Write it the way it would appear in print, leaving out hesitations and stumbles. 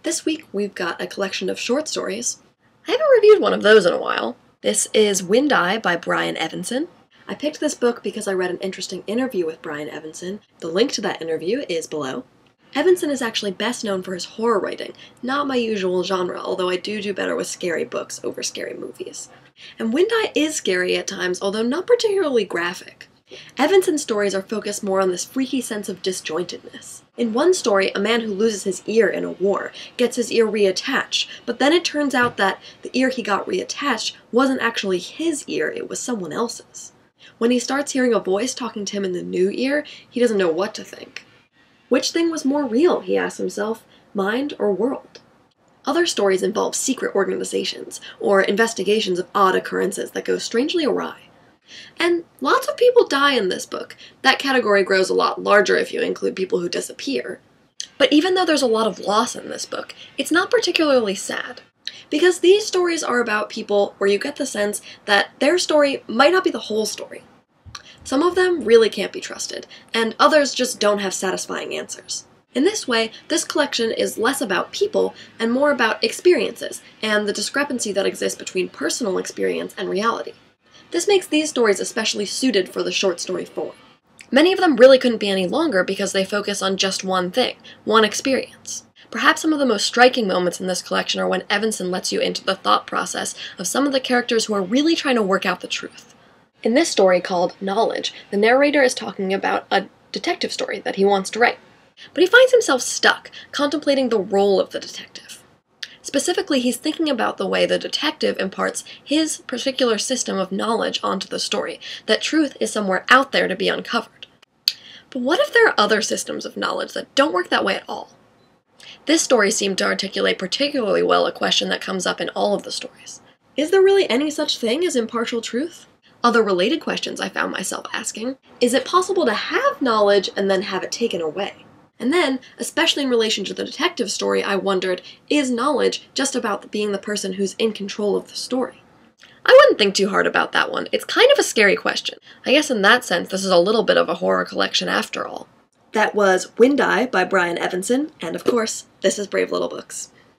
This week we've got a collection of short stories. I haven't reviewed one of those in a while. This is Windeye by Brian Evenson. I picked this book because I read an interesting interview with Brian Evenson. The link to that interview is below. Evenson is actually best known for his horror writing, not my usual genre, although I do better with scary books over scary movies. And Windeye is scary at times, although not particularly graphic. Evenson's stories are focused more on this freaky sense of disjointedness. In one story, a man who loses his ear in a war gets his ear reattached, but then it turns out that the ear he got reattached wasn't actually his ear, it was someone else's. When he starts hearing a voice talking to him in the new ear, he doesn't know what to think. Which thing was more real, he asks himself, mind or world? Other stories involve secret organizations, or investigations of odd occurrences that go strangely awry. And lots of people die in this book. That category grows a lot larger if you include people who disappear. But even though there's a lot of loss in this book, it's not particularly sad. Because these stories are about people where you get the sense that their story might not be the whole story. Some of them really can't be trusted, and others just don't have satisfying answers. In this way, this collection is less about people and more about experiences, and the discrepancy that exists between personal experience and reality. This makes these stories especially suited for the short story form. Many of them really couldn't be any longer because they focus on just one thing, one experience. Perhaps some of the most striking moments in this collection are when Evenson lets you into the thought process of some of the characters who are really trying to work out the truth. In this story called Knowledge, the narrator is talking about a detective story that he wants to write. But he finds himself stuck, contemplating the role of the detective. Specifically, he's thinking about the way the detective imparts his particular system of knowledge onto the story, that truth is somewhere out there to be uncovered. But what if there are other systems of knowledge that don't work that way at all? This story seemed to articulate particularly well a question that comes up in all of the stories. Is there really any such thing as impartial truth? Other related questions I found myself asking. Is it possible to have knowledge and then have it taken away? And then, especially in relation to the detective story, I wondered, is knowledge just about being the person who's in control of the story? I wouldn't think too hard about that one. It's kind of a scary question. I guess in that sense, this is a little bit of a horror collection after all. That was Windeye by Brian Evenson, and of course, this is Brave Little Books.